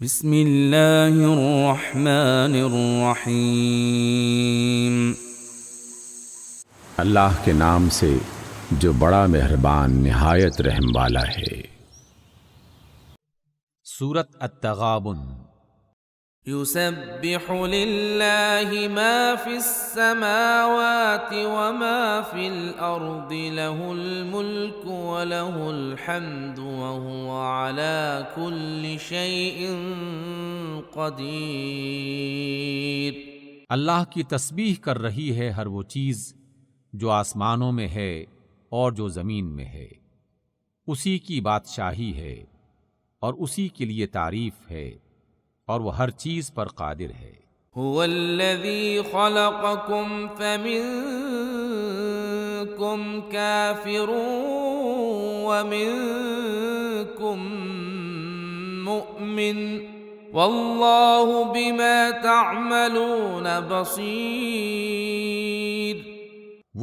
بسم اللہ الرحمن الرحیم۔ اللہ کے نام سے جو بڑا مہربان نہایت رحم والا ہے۔ سورۃ التغابن۔ یسبح للہ ما فی السماوات وما فی الارض له الملک وله الحمد وهو على كل شیء قدیر۔ اللہ کی تسبیح کر رہی ہے ہر وہ چیز جو آسمانوں میں ہے اور جو زمین میں ہے، اسی کی بادشاہی ہے اور اسی کے لیے تعریف ہے، اور وہ ہر چیز پر قادر ہے۔ هو الذی خلقکم فمنکم کافر ومنکم مؤمن واللہ بما تعملون بصیر۔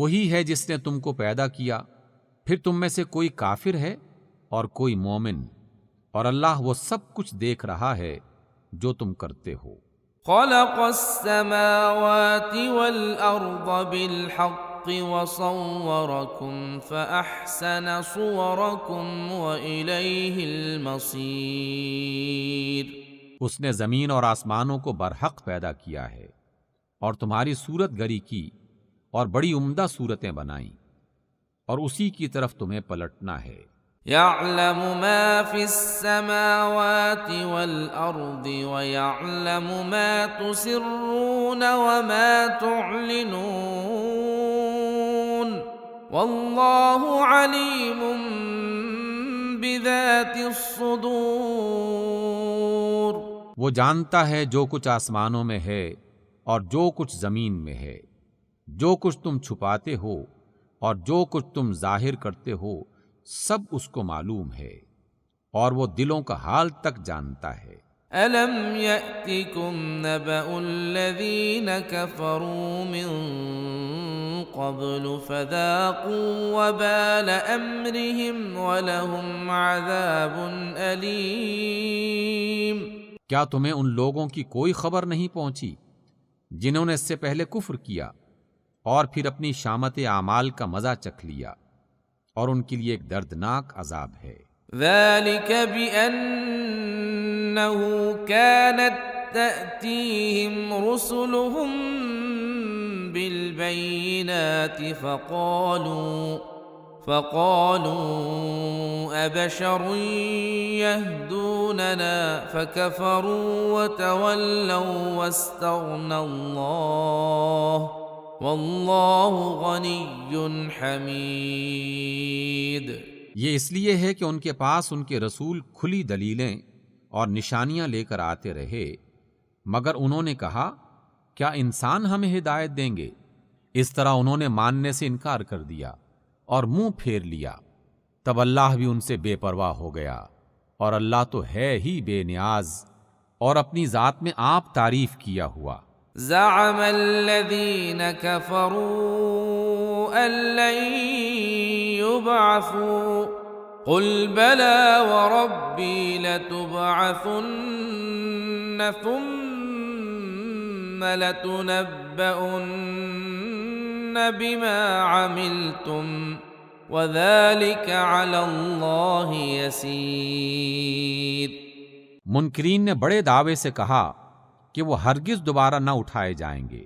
وہی ہے جس نے تم کو پیدا کیا، پھر تم میں سے کوئی کافر ہے اور کوئی مومن، اور اللہ وہ سب کچھ دیکھ رہا ہے جو تم کرتے ہو۔ خلق السماوات والأرض بالحق وصوركم فأحسن صوركم وإليه المصير۔ اس نے زمین اور آسمانوں کو برحق پیدا کیا ہے اور تمہاری صورت گری کی اور بڑی عمدہ صورتیں بنائیں، اور اسی کی طرف تمہیں پلٹنا ہے۔ يعلم ما في السماوات والأرض ويعلم ما تسرون وما تعلنون والله عليم بذات الصدور۔ وہ جانتا ہے جو کچھ آسمانوں میں ہے اور جو کچھ زمین میں ہے، جو کچھ تم چھپاتے ہو اور جو کچھ تم ظاہر کرتے ہو، سب اس کو معلوم ہے، اور وہ دلوں کا حال تک جانتا ہے۔ أَلَمْ يَأْتِكُمْ نَبَأُ الَّذِينَ كَفَرُوا مِن قَبْلُ فَذَاقُوا وَبَالَ أَمْرِهِمْ وَلَهُمْ عَذَابٌ أَلِيمٌ۔ کیا تمہیں ان لوگوں کی کوئی خبر نہیں پہنچی جنہوں نے اس سے پہلے کفر کیا اور پھر اپنی شامت اعمال کا مزہ چکھ لیا، اور ان کے لیے ایک دردناک عذاب ہے۔ ذَلِكَ بِأَنَّهُ كَانَتْ تَأْتِيهِمْ رُسُلُهُم بِالْبَيِّنَاتِ فَقَالُوا أَبَشَرٌ يَهْدُونَنَا فَكَفَرُوا وَتَوَلَّوْا وَاسْتَغْنَى اللَّهُ واللہ غنی حمید۔ یہ اس لیے ہے کہ ان کے پاس ان کے رسول کھلی دلیلیں اور نشانیاں لے کر آتے رہے، مگر انہوں نے کہا کیا انسان ہمیں ہدایت دیں گے؟ اس طرح انہوں نے ماننے سے انکار کر دیا اور منہ پھیر لیا۔ تب اللہ بھی ان سے بے پرواہ ہو گیا، اور اللہ تو ہے ہی بے نیاز اور اپنی ذات میں آپ تعریف کیا ہوا۔ زعم الذين كفروا أن لن يبعثوا قل بلى وربي لتبعثن ثم لتنبؤن بما عملتم وذلك على الله يسير۔ منکرین نے بڑے دعوے سے کہا کہ وہ ہرگز دوبارہ نہ اٹھائے جائیں گے۔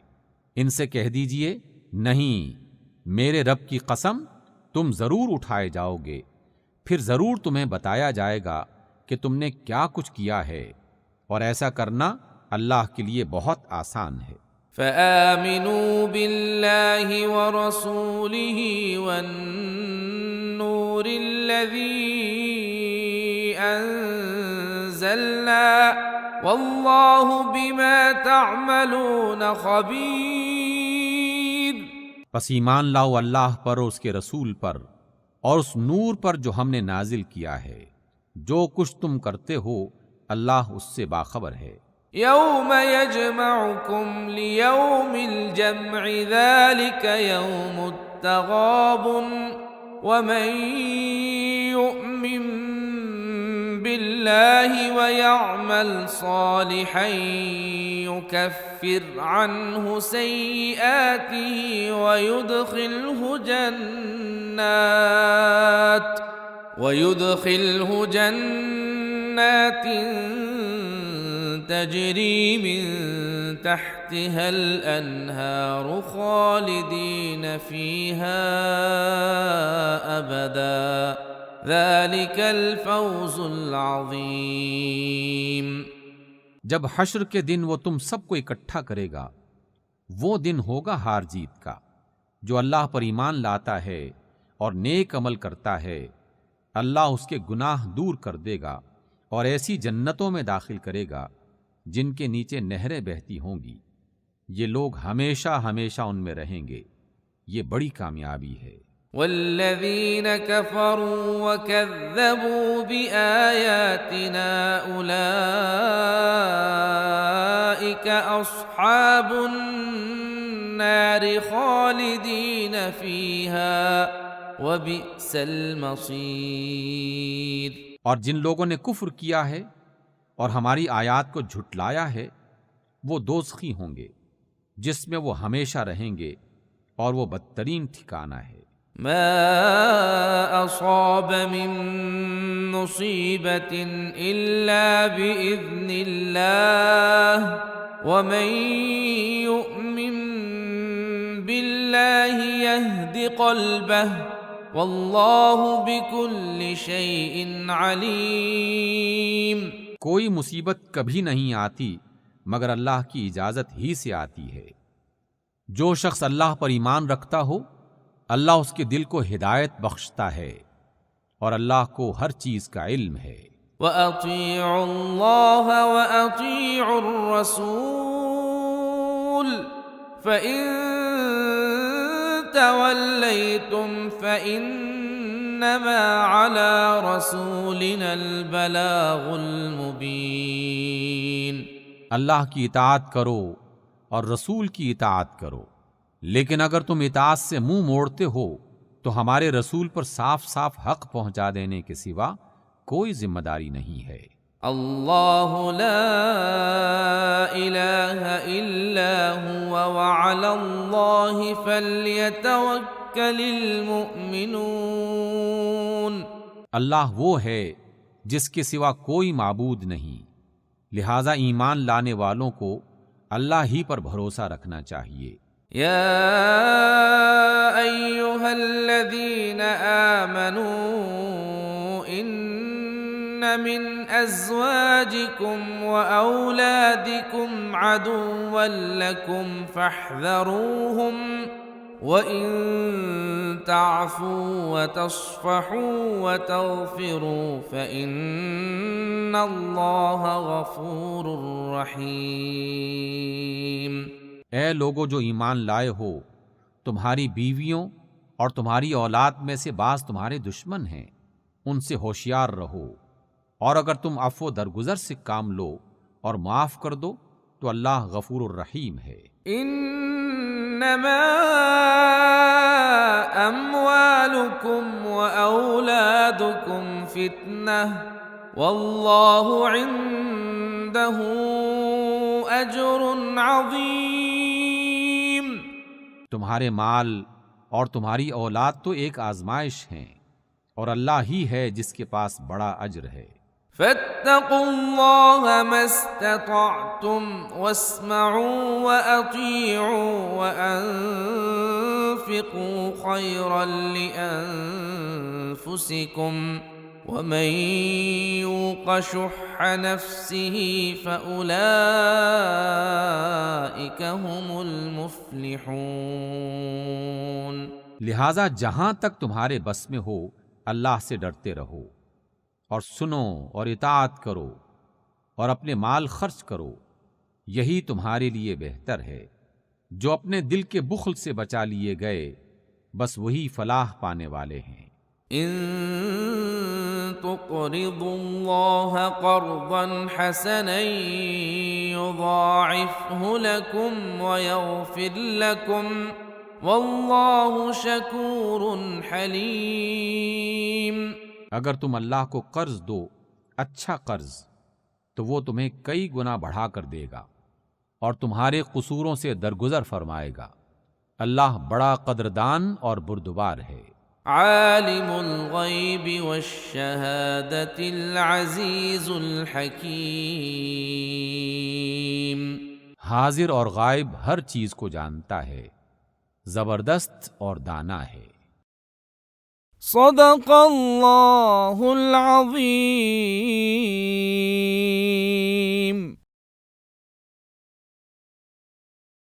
ان سے کہہ دیجئے نہیں، میرے رب کی قسم تم ضرور اٹھائے جاؤ گے، پھر ضرور تمہیں بتایا جائے گا کہ تم نے کیا کچھ کیا ہے، اور ایسا کرنا اللہ کے لیے بہت آسان ہے۔ فآمنوا بالله ورسوله والنور الذي أنزلنا واللہ بما تعملون خبیر۔ پس ایمان لاؤ اللہ پر اور اس کے رسول پر اور اس نور پر جو ہم نے نازل کیا ہے، جو کچھ تم کرتے ہو اللہ اس سے باخبر ہے۔ یوم یجمعکم لیوم الجمع ذلک یوم التغابن ومن یؤمن بالله الله ويعمل صالحا يكفر عنه سيئاته ويدخله جنات تجري من تحتها الأنهار خالدين فيها أبدا ذلك الفوز العظيم۔ جب حشر کے دن وہ تم سب کو اکٹھا کرے گا، وہ دن ہوگا ہار جیت کا۔ جو اللہ پر ایمان لاتا ہے اور نیک عمل کرتا ہے، اللہ اس کے گناہ دور کر دے گا اور ایسی جنتوں میں داخل کرے گا جن کے نیچے نہریں بہتی ہوں گی۔ یہ لوگ ہمیشہ ہمیشہ ان میں رہیں گے، یہ بڑی کامیابی ہے۔ والذین کفروا وکذبوا بآیاتنا اولئک اصحاب النار خالدین فیہا وبئس المصیر۔ اور جن لوگوں نے کفر کیا ہے اور ہماری آیات کو جھٹلایا ہے، وہ دوزخی ہوں گے جس میں وہ ہمیشہ رہیں گے، اور وہ بدترین ٹھکانہ ہے۔ ما اصاب من مصیبت الا باذن اللہ ومن یؤمن باللہ یہد قلبہ واللہ بکل شیء علیم۔ کوئی مصیبت کبھی نہیں آتی مگر اللہ کی اجازت ہی سے آتی ہے۔ جو شخص اللہ پر ایمان رکھتا ہو، اللہ اس کے دل کو ہدایت بخشتا ہے، اور اللہ کو ہر چیز کا علم ہے۔ وَأَطِيعُوا اللَّهَ وَأَطِيعُوا الرَّسُولَ فَإِن تَوَلَّيْتُمْ فَإِنَّمَا عَلَى رَسُولِنَا الْبَلَاغُ الْمُبِينُ۔ اللہ کی اطاعت کرو اور رسول کی اطاعت کرو، لیکن اگر تم اطاعت سے منہ موڑتے ہو تو ہمارے رسول پر صاف صاف حق پہنچا دینے کے سوا کوئی ذمہ داری نہیں ہے۔ اللہ لا الہ الا هو وعلی اللہ فلیتوکل المؤمنون۔ اللہ وہ ہے جس کے سوا کوئی معبود نہیں، لہذا ایمان لانے والوں کو اللہ ہی پر بھروسہ رکھنا چاہیے۔ یا ایہا الذین آمنوا ان من ازواجکم واولادکم عدوا لکم فاحذروہم وَإِن تَعْفُوا وَتَصْفَحُوا وَتَغْفِرُوا فَإِنَّ اللَّهَ غَفُورٌ رَحِيمٌ۔ اے لوگو جو ایمان لائے ہو، تمہاری بیویوں اور تمہاری اولاد میں سے بعض تمہارے دشمن ہیں، ان سے ہوشیار رہو، اور اگر تم عفو درگزر سے کام لو اور معاف کر دو تو اللہ غفور الرحیم ہے۔ انما اموالکم واولادکم فتنہ واللہ عنده اجر عظیم۔ تمہارے مال اور تمہاری اولاد تو ایک آزمائش ہیں، اور اللہ ہی ہے جس کے پاس بڑا اجر ہے۔ فاتقوا اللہ ما استطعتم واسمعوا واطیعوا وانفقوا خیرا لانفسکم ومن یوق شح نفسه فاولئک هم المفلحون۔ لہذا جہاں تک تمہارے بس میں ہو اللہ سے ڈرتے رہو، اور سنو اور اطاعت کرو اور اپنے مال خرچ کرو، یہی تمہارے لیے بہتر ہے۔ جو اپنے دل کے بخل سے بچا لیے گئے، بس وہی فلاح پانے والے ہیں۔ ان تقرضوا اللہ قرضا حسنا یضاعفه لکم ویغفر لکم واللہ شکور حلیم۔ اگر تم اللہ کو قرض دو اچھا قرض تو وہ تمہیں کئی گنا بڑھا کر دے گا اور تمہارے قصوروں سے درگزر فرمائے گا۔ اللہ بڑا قدردان اور بردبار ہے۔ عالم الغیب والشہادۃ العزیز الحکیم، حاضر اور غائب ہر چیز کو جانتا ہے، زبردست اور دانا ہے۔ صدق اللہ العظیم۔